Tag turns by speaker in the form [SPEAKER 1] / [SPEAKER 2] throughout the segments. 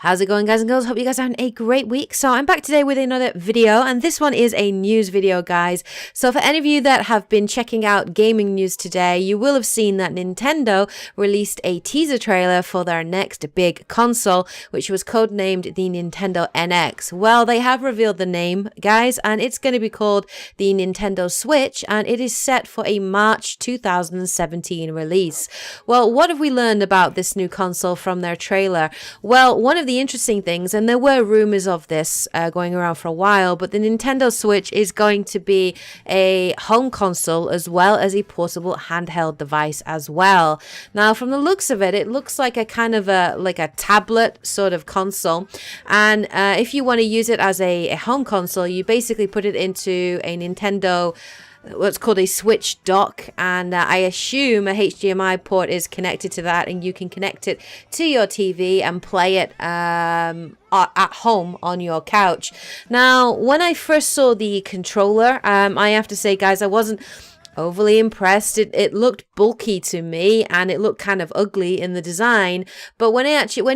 [SPEAKER 1] How's it going, guys and girls? Hope you guys are having a great week. So I'm back today with another video, and this one is a news video, guys. So for any of you that have been checking out gaming news today, you will have seen that Nintendo released a teaser trailer for their next big console, which was codenamed the Nintendo NX. Well, they have revealed the name, guys, and it's going to be called the Nintendo Switch, and it is set for a March 2017 release. Well, what have we learned about this new console from their trailer? Well, one of the interesting things, and there were rumors of this going around for a while, but the Nintendo Switch is going to be a home console as well as a portable handheld device as well. Now, from the looks of it, it looks like a kind of a tablet sort of console, and if you want to use it as a home console, you basically put it into a Nintendo what's called a Switch dock, and I assume a HDMI port is connected to that, and you can connect it to your TV and play it at home on your couch. Now, when I first saw the controller, I have to say, guys, I wasn't overly impressed. It looked bulky to me, and it looked kind of ugly in the design, but when you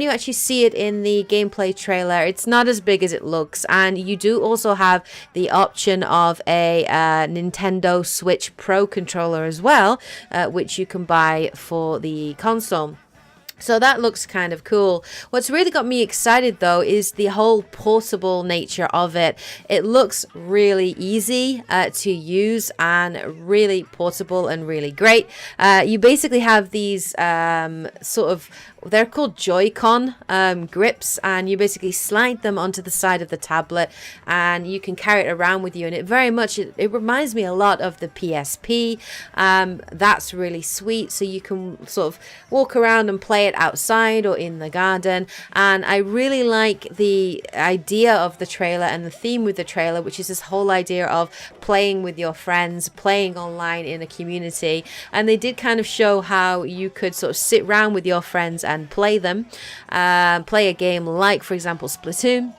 [SPEAKER 1] actually see it in the gameplay trailer, it's not as big as it looks. And you do also have the option of a Nintendo Switch Pro controller as well, which you can buy for the console. So that looks kind of cool. What's really got me excited, though, is the whole portable nature of it. It looks really easy to use and really portable and really great. You basically have these they're called Joy-Con grips, and you basically slide them onto the side of the tablet and you can carry it around with you, and it reminds me a lot of the PSP. That's really sweet, so you can sort of walk around and play it outside or in the garden. And I really like the idea of the trailer and the theme with the trailer, which is this whole idea of playing with your friends, playing online in a community. And they did kind of show how you could sort of sit around with your friends and play a game like, for example, Splatoon.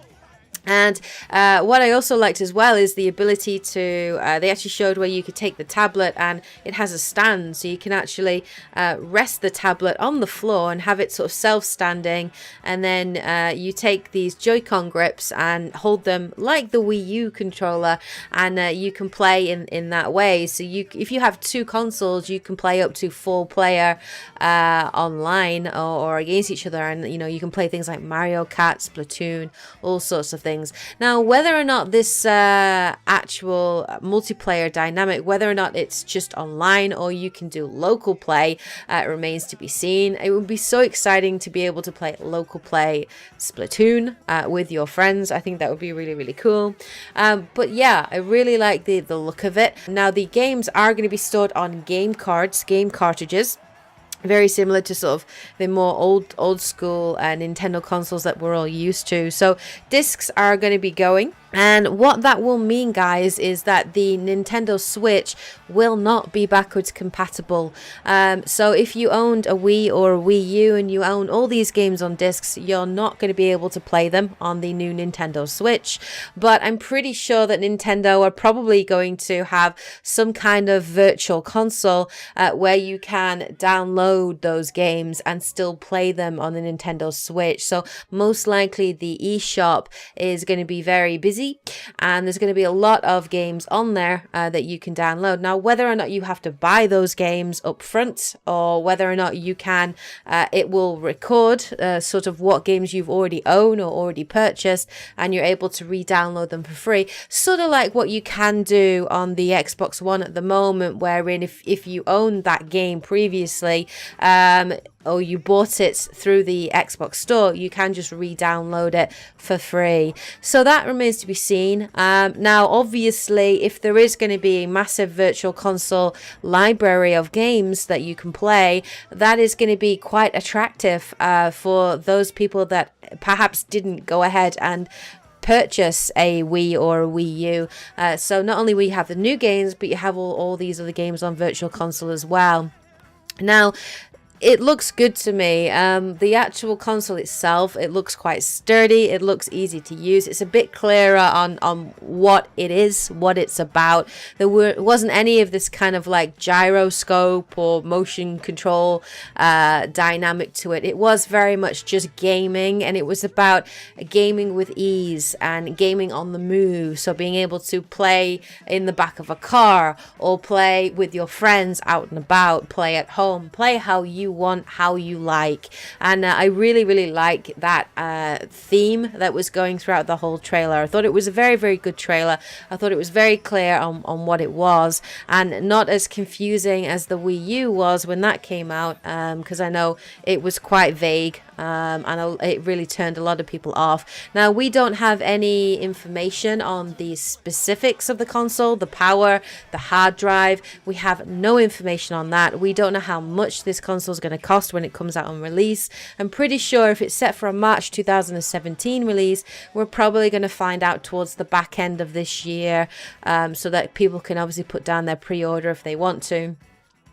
[SPEAKER 1] And what I also liked as well is the ability to, they actually showed where you could take the tablet, and it has a stand, so you can actually rest the tablet on the floor and have it sort of self-standing, and then you take these Joy-Con grips and hold them like the Wii U controller, and you can play in that way. So if you have two consoles, you can play up to 4-player online or against each other, and you can play things like Mario Kart, Splatoon, all sorts of things. Now, whether or not this actual multiplayer dynamic, whether or not it's just online or you can do local play, remains to be seen. It would be so exciting to be able to play local play Splatoon with your friends. I think that would be really, really cool. But yeah, I really like the look of it. Now, the games are going to be stored on game cartridges. Very similar to sort of the more old school Nintendo consoles that we're all used to. So discs are going to be going. And what that will mean, guys, is that the Nintendo Switch will not be backwards compatible. So if you owned a Wii or a Wii U and you own all these games on discs, you're not going to be able to play them on the new Nintendo Switch. But I'm pretty sure that Nintendo are probably going to have some kind of virtual console where you can download those games and still play them on the Nintendo Switch. So most likely the eShop is going to be very busy, and there's going to be a lot of games on there that you can download. Now, whether or not you have to buy those games up front, or whether or not you can, it will record sort of what games you've already owned or already purchased, and you're able to re-download them for free. Sort of like what you can do on the Xbox One at the moment, wherein if you owned that game previously, or you bought it through the Xbox store, you can just re-download it for free. So that remains to be seen. Now, obviously, if there is going to be a massive virtual console library of games that you can play, that is going to be quite attractive for those people that perhaps didn't go ahead and purchase a Wii or a Wii U. So not only will you have the new games, but you have all these other games on virtual console as well. Now, It looks good to me. The actual console itself, it looks quite sturdy. It looks easy to use. It's a bit clearer on what it is, what it's about. Wasn't any of this kind of like gyroscope or motion control dynamic to it. It was very much just gaming, and it was about gaming with ease and gaming on the move. So being able to play in the back of a car, or play with your friends out and about, play at home, play how you want, how you like. And I really like that theme that was going throughout the whole trailer. I thought it was a very good trailer. I thought it was very clear on what it was, and not as confusing as the Wii U was when that came out, because I know it was quite vague, and it really turned a lot of people off. Now, we don't have any information on the specifics of the console, the power, the hard drive. We have no information on that. We don't know how much this console is going to cost when it comes out on release. I'm pretty sure if it's set for a March 2017 release, we're probably going to find out towards the back end of this year, so that people can obviously put down their pre-order if they want to.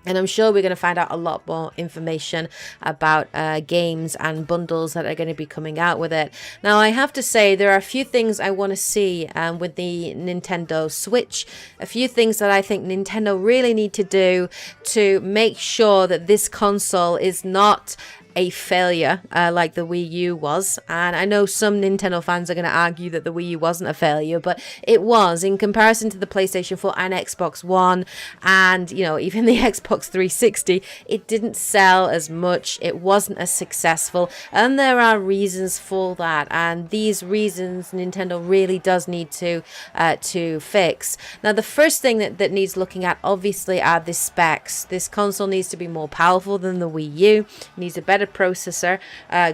[SPEAKER 1] And I'm sure we're going to find out a lot more information about games and bundles that are going to be coming out with it. Now, I have to say, there are a few things I want to see with the Nintendo Switch. A few things that I think Nintendo really need to do to make sure that this console is not a failure like the Wii U was. And I know some Nintendo fans are going to argue that the Wii U wasn't a failure, but it was in comparison to the PlayStation 4 and Xbox One, and even the Xbox 360. It didn't sell as much, it wasn't as successful, and there are reasons for that, and these reasons Nintendo really does need to fix. Now, the first thing that needs looking at obviously are the specs. This console needs to be more powerful than the Wii U. It needs a better processor.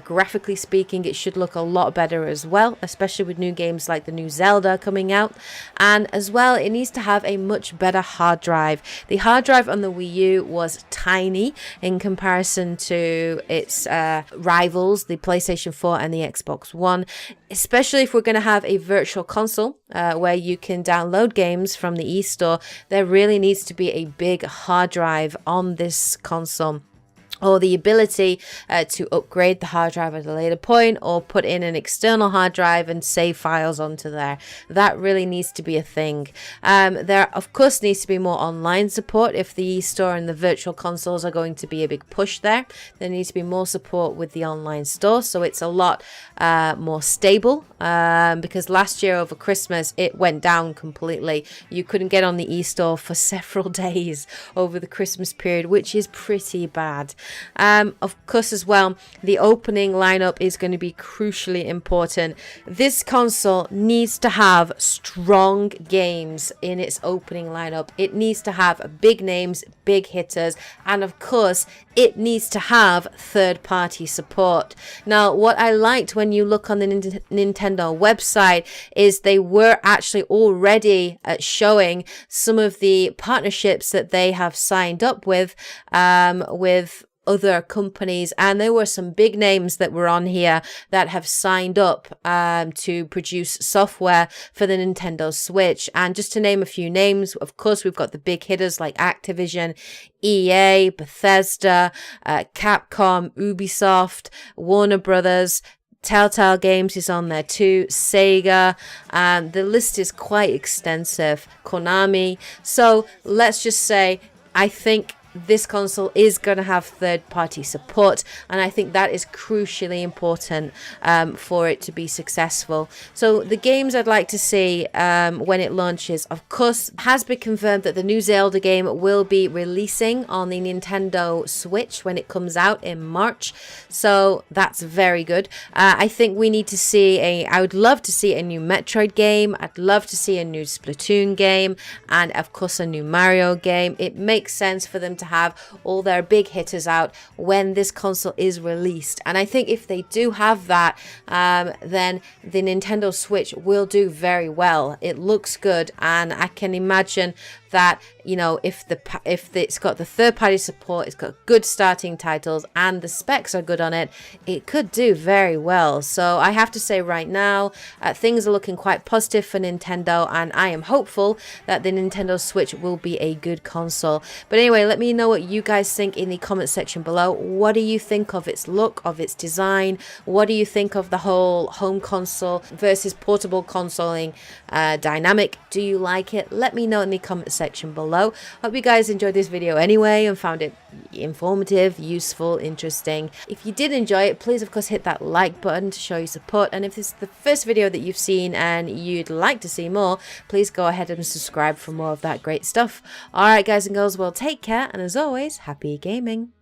[SPEAKER 1] Graphically speaking, it should look a lot better as well, especially with new games like the new Zelda coming out. And as well, it needs to have a much better hard drive. The hard drive on the Wii U was tiny in comparison to its rivals, the PlayStation 4 and the Xbox One, especially if we're going to have a virtual console where you can download games from the eStore. There really needs to be a big hard drive on this console, or the ability to upgrade the hard drive at a later point, or put in an external hard drive and save files onto there. That really needs to be a thing. There, of course, needs to be more online support. If the store and the virtual consoles are going to be a big push there needs to be more support with the online store, so it's a lot more stable, because last year over Christmas it went down completely. You couldn't get on the eStore for several days over the Christmas period, which is pretty bad. Of course, as well, the opening lineup is going to be crucially important. This console needs to have strong games in its opening lineup. It needs to have big names, big hitters, and of course, it needs to have third-party support. Now, what I liked when you look on the Nintendo website is they were actually already showing some of the partnerships that they have signed up with other companies, and there were some big names that were on here that have signed up to produce software for the Nintendo Switch. And just to name a few names, of course, we've got the big hitters like Activision, EA, Bethesda, Capcom, Ubisoft, Warner Brothers. Telltale Games is on there too, Sega, the list is quite extensive, Konami. So let's just say, I think this console is going to have third-party support, and I think that is crucially important for it to be successful. So the games I'd like to see when it launches, of course, has been confirmed that the new Zelda game will be releasing on the Nintendo Switch when it comes out in March, so that's very good. I think we need to see I would love to see a new Metroid game, I'd love to see a new Splatoon game, and of course a new Mario game. It makes sense for them to have all their big hitters out when this console is released, and I think if they do have that, then the Nintendo Switch will do very well. It looks good, and I can imagine that, you know, if it's got the third-party support, it's got good starting titles, and the specs are good on it, it could do very well. So I have to say right now, things are looking quite positive for Nintendo, and I am hopeful that the Nintendo Switch will be a good console. But anyway, let me know what you guys think in the comment section below. What do you think of its look, of its design? What do you think of the whole home console versus portable consoling dynamic? Do you like it? Let me know in the comment section below. Hope you guys enjoyed this video anyway and found it informative, useful, interesting. If you did enjoy it, please of course hit that like button to show your support, and if this is the first video that you've seen and you'd like to see more, please go ahead and subscribe for more of that great stuff. Alright guys and girls, well, take care, and as always, happy gaming.